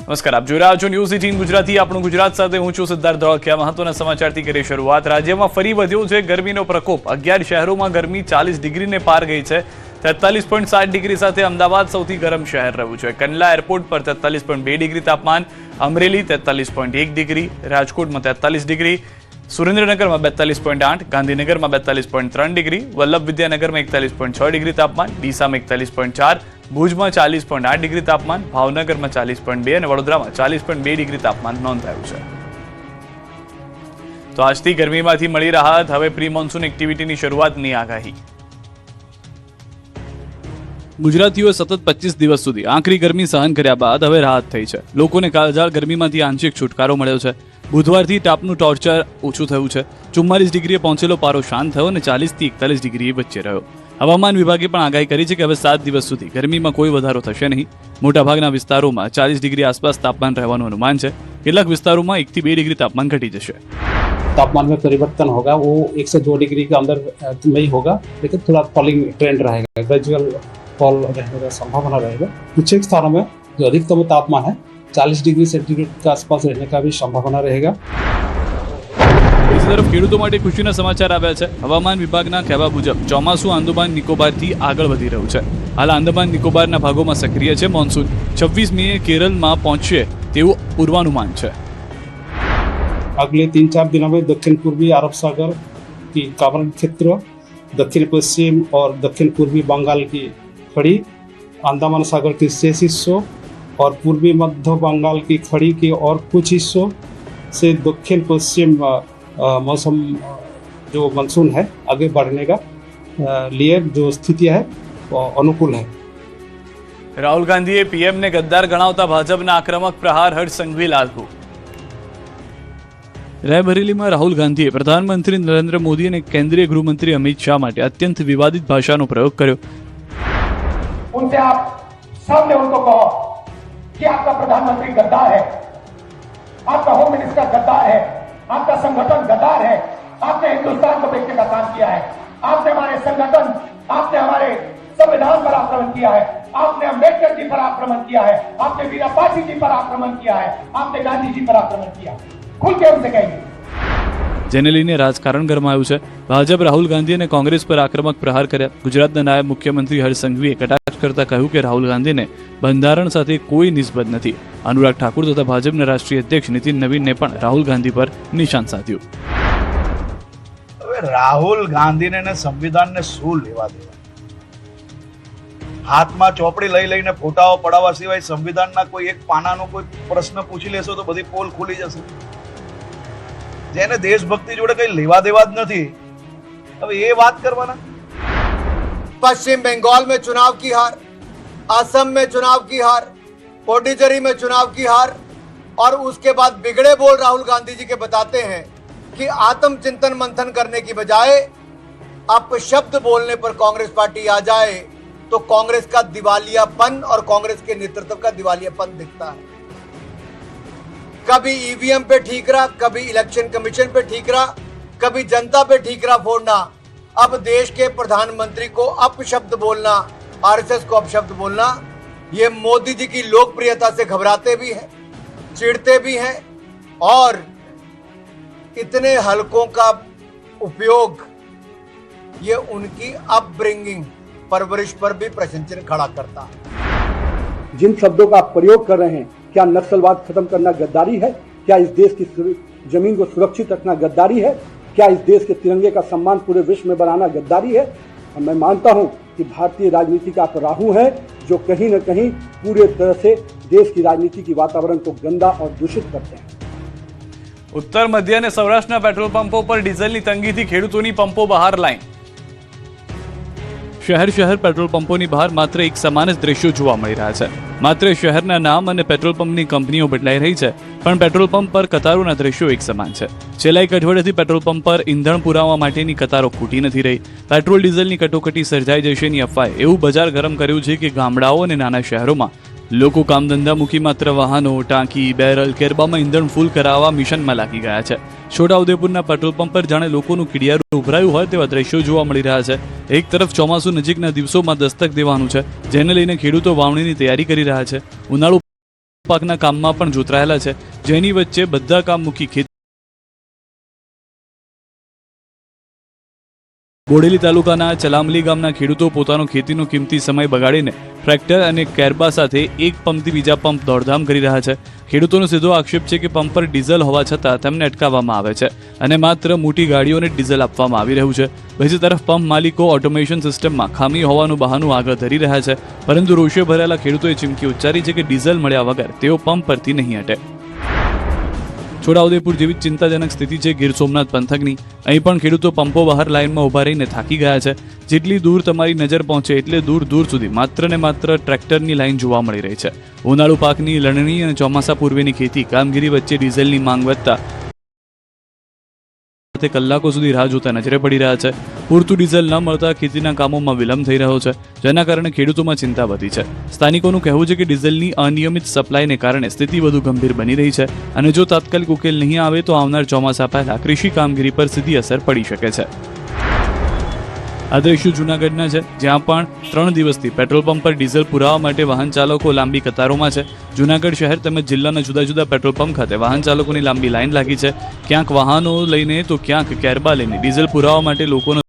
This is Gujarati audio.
નમસ્કાર, આપ જોઈ રહ્યા છો ન્યૂઝ 18 ગુજરાતી. આપણું ગુજરાત સાથે હું છું સિદ્ધાર્થ ધોળકિયા. મહત્વના સમાચારથી કરી શરૂઆત. રાજ્યમાં ફરી વધ્યો છે ગરમીનો પ્રકોપ. 11 શહેરોમાં ગરમી 40 ડિગ્રીને પાર ગઈ છે. 43.7 ડિગ્રી સાથે અમદાવાદ સૌથી ગરમ શહેર રહ્યું છે. કંડલા એરપોર્ટ પર 43.2 ડિગ્રી તાપમાન, અમરેલી 43.1 ડિગ્રી, રાજકોટમાં 43 ડિગ્રી, સુરેન્દ્રનગરમાં 42.8, ગાંધીનગરમાં 42.3 ડિગ્રી, વલ્લભ વિદ્યાનગરમાં 41.6 ડિગ્રી તાપમાન, ડીસામાં 41.4, ભુજમાં 40.8 ડિગ્રી તાપમાન, ભાવનગરમાં 40.2 અને વડોદરામાં 40.2 ડિગ્રી તાપમાન નોંધાયું છે. તો આજથી ગરમીમાંથી મળી રાહત. હવે પ્રી મોન્સૂન એક્ટિવિટીની શરૂઆતની આગાહી. ગુજરાતીઓએ સતત 25 દિવસ સુધી આકરી ગરમી સહન કર્યા બાદ હવે રાહત થઈ છે. લોકોને કાળઝાળ ગરમીમાંથી આંશિક છુટકારો મળ્યો છે. બુધવારથી તાપનું ટોર્ચર ઓછું થયું છે. 44 ડિગ્રીએ પહોંચેલો પારો શાંત થયો અને 40 થી 41 ડિગ્રી વચ્ચે રહ્યો. હવામાન વિભાગે પણ આગાહી કરી છે કે હવે 7 દિવસ સુધી ગરમીમાં કોઈ વધારો થશે નહીં. મોટાભાગના વિસ્તારોમાં 40 ડિગ્રી આસપાસ તાપમાન રહેવાનું અનુમાન છે. કેટલાક વિસ્તારોમાં 1 થી 2 ડિગ્રી તાપમાન ઘટી જશે. तापमान में परिवर्तन होगा, वो 1 से 2 डिग्री के अंदर नहीं होगा, लेकिन थोड़ा फॉलिंग ट्रेंड रहेगा, ग्रेजुअल फॉल रहने का संभावना रहेगा. कुछ एक स्थानों में जो अधिकतम तापमान है 40 डिग्री सेंटीग्रेड के आसपास रहने का भी संभावना रहेगा. બીજી તરફ ખેડૂતો માટે ખુશીના સમાચાર આવ્યા છે. હવામાન વિભાગના કહેવા મુજબ ચોમાસું આંદામાન નિકોબારથી આગળ વધી રહ્યું છે. હાલ આંદામાન નિકોબારના ભાગોમાં સક્રિય છે મોન્સૂન. 26 મીએ કેરળમાં પહોંચશે તેવું પૂર્વાનુમાન છે. अगले 3-4 दिनों में दक्षिण पूर्वी अरब सागर की कावरण क्षेत्र, दक्षिण पश्चिम और दक्षिण पूर्वी बंगाल की खड़ी, अंडमान सागर के शेष हिस्सों और पूर्वी मध्य बंगाल की खड़ी के और कुछ हिस्सों से दक्षिण पश्चिम मौसम जो मानसून है आगे बढ़ने का लिए जो स्थिति है वो अनुकूल है. રાહુલ ગાંધીએ પીએમને ગદ્દાર ગણાવતા ભાજપના આક્રમક પ્રહાર. હર્ષ સંઘવી લાગુ. રાયબરેલીમાં રાહુલ ગાંધીએ પ્રધાનમંત્રી નરેન્દ્ર મોદી અને કેન્દ્રીય ગૃહમંત્રી અમિત શાહ માટે અત્યંત વિવાદિત ભાષાનો પ્રયોગ કર્યો. उनसे आप सामने उनको कहो कि आपका प्रधानमंत्री गद्दार है, आपका होम मिनिस्टर गद्दार है, आपका संगठन गद्दार है, आपने हिंदुस्तान को बेचने का काम किया है, आपने हमारे संगठन, आपने हमारे संविधान पर आक्रमण किया है, आपने अम्बेडकर जी पर आक्रमण किया है, आपने वीरा पासी जी पर आक्रमण किया है, आपने गांधी जी पर आक्रमण किया. खुल के उनसे कहिए. જેને લઈને રાજકારણ ગરમાયું છે. ભાજપ રાહુલ ગાંધી અને કોંગ્રેસ પર આક્રમક પ્રહાર કર્યા. ગુજરાતના નાયબ મુખ્યમંત્રી હર્ષ સંઘવીએ કટાક્ષ કરતા કહ્યું કે રાહુલ ગાંધીને બંધારણ સાથે કોઈ નિસ્બત નથી. અનુરાગ ઠાકુર તથા ભાજપના રાષ્ટ્રીય અધ્યક્ષ નીતિન નવીનને પણ રાહુલ ગાંધી પર નિશાન સાધ્યું. હવે રાહુલ ગાંધીને ને સંવિધાનને શું લેવા દેવા? હાથમાં ચોપડી લઈ લઈને ફોટાઓ પડાવવા સિવાય સંવિધાનના કોઈ એક પાનાનો કોઈ પ્રશ્ન પૂછી લેશો તો બધી પોલ ખુલી જશે. જેને દેશભક્તિ જોડે કઈ લેવા દેવા જ નથી, હવે એ વાત કરવાના. पश्चिम बंगाल में चुनाव की हार, असम में चुनाव की हार, पुडुचेरी में चुनाव की हार और उसके बाद बिगड़े बोल राहुल गांधी जी के बताते हैं कि आत्म चिंतन मंथन करने की बजाय अपशब्द बोलने पर कांग्रेस पार्टी आ जाए तो कांग्रेस का दिवालियापन और कांग्रेस के नेतृत्व का दिवालियापन दिखता है. कभी ईवीएम पे ठीक रहा, कभी इलेक्शन कमीशन पे ठीक रहा, कभी जनता पे ठीक रहा फोड़ना. अब देश के प्रधानमंत्री को अपशब्द बोलना, आरएसएस को अपशब्द बोलना, ये मोदी जी की लोकप्रियता से घबराते भी हैं, चिढ़ते भी हैं और इतने हलकों का उपयोग ये उनकी अपब्रिंगिंग, परवरिश पर भी प्रश्न चिन्ह खड़ा करता है. जिन शब्दों का आप प्रयोग कर रहे हैं, क्या नक्सलवाद खत्म करना गद्दारी है? क्या इस देश की जमीन को सुरक्षित रखना गद्दारी है? क्या इस देश के तिरंगे का सम्मान पूरे विश्व में बनाना गद्दारी है? और मैं मानता हूं कि भारतीय राजनीति का आप राहु हैं जो कहीं न कहीं पूरे तरह से देश की राजनीति की वातावरण को गंदा और दूषित करते हैं. ઉત્તર મધ્ય અને સૌરાષ્ટ્રના પેટ્રોલ પંપો પર ડીઝલની તંગીથી ખેડૂતોની પંપો બહાર લાઈન. શહેર પેટ્રોલ પંપોની બહાર માત્ર એક સમાન જ દ્રશ્યો જોવા મળી રહ્યા છે. માત્ર શહેરના નામ અને પેટ્રોલ પંપની કંપનીઓ બદલાઈ રહી છે, પણ પેટ્રોલ પંપ પર કતારોના દ્રશ્યો એક સમાન છે. છેલ્લા એક અઠવાડિયાથી પેટ્રોલ પંપ પર ઈંધણ પુરાવવા માટેની કતારો ખૂટી નથી રહી. પેટ્રોલ ડીઝલની કટોકટી સર્જાઈ જશેની અફવાએ એવું બજાર ગરમ કર્યું છે કે ગામડાઓ અને નાના શહેરોમાં લોકો કામધંધા મૂકી માત્ર વાહનો, ટાંકી, બેરલ, કેરબામાં ઈંધણ ફૂલ કરાવવા મિશનમાં લાગી ગયા છે. છોટાઉદેપુરના પેટ્રોલ પંપ પર જાણે લોકોનું કીડિયારું ઉભરાયું હોય તેવા દ્રશ્યો જોવા મળી રહ્યા છે. એક તરફ ચોમાસું નજીકના દિવસોમાં દસ્તક દેવાનું છે, જેને લઈને ખેડૂતો વાવણીની તૈયારી કરી રહ્યા છે. ઉનાળુ પાકના કામમાં પણ જોતરાયેલા છે, જેની વચ્ચે બધા કામ મૂકી ખેતી બોડેલી તાલુકાના ચલામલી ગામના ખેડૂતો પોતાનો ખેતીનો કિંમતી સમય બગાડીને ટ્રેક્ટર અને કેરબા સાથે એક પંપથી બીજા પંપ દોડધામ કરી રહ્યા છે. ખેડૂતોનો સીધો આક્ષેપ છે કે પંપ પર ડીઝલ હોવા છતાં તેમને અટકાવવામાં આવે છે અને માત્ર મોટી ગાડીઓને ડીઝલ આપવામાં આવી રહ્યું છે. બીજી તરફ પંપ માલિકો ઓટોમેશન સિસ્ટમમાં ખામી હોવાનું બહાનું આગળ ધરી રહ્યા છે, પરંતુ રોષે ભરેલા ખેડૂતોએ ચીમકી ઉચ્ચારી છે કે ડીઝલ મળ્યા વગર તેઓ પંપ પરથી નહીં હટે. છોટાઉદેપુર જેવી ચિંતાજનક સ્થિતિ છે ગીર સોમનાથ પંથકની. અહીં પણ ખેડૂતો પંપો બહાર લાઇનમાં ઊભા રહીને થાકી ગયા છે. જેટલી દૂર તમારી નજર પહોંચે એટલે દૂર દૂર સુધી માત્ર ને માત્ર ટ્રેક્ટરની લાઇન જોવા મળી રહી છે. ઉનાળુ પાકની લણણી અને ચોમાસા પૂર્વેની ખેતી કામગીરી વચ્ચે ડીઝલની માંગ વધતા કલાકો સુધી રાહ જોતા નજરે પડી રહ્યા છે. પૂરતું ડીઝલ ન મળતા ખેતીના કામોમાં વિલંબ થઈ રહ્યો છે, જેના કારણે ખેડૂતોમાં ચિંતા વધી છે. સ્થાનિકોનું કહેવું છે કે ડીઝલની અનિયમિત સપ્લાયને કારણે સ્થિતિ વધુ ગંભીર બની રહી છે અને જો તાત્કાલિક ઉકેલ નહીં આવે તો આવનાર ચોમાસા પહેલા કૃષિ કામગીરી પર સીધી અસર પડી શકે છે. આ દ્રશ્યો જૂનાગઢના છે, જ્યાં પણ 3 દિવસથી પેટ્રોલ પંપ પર ડીઝલ પુરાવા માટે વાહન ચાલકો લાંબી કતારોમાં છે. જૂનાગઢ શહેર તેમજ જિલ્લાના જુદા જુદા પેટ્રોલ પંપ ખાતે વાહન ચાલકોની લાંબી લાઈન લાગી છે. ક્યાંક વાહનો લઈને તો ક્યાંક કેરબા લઈને ડીઝલ પુરાવા માટે લોકોનો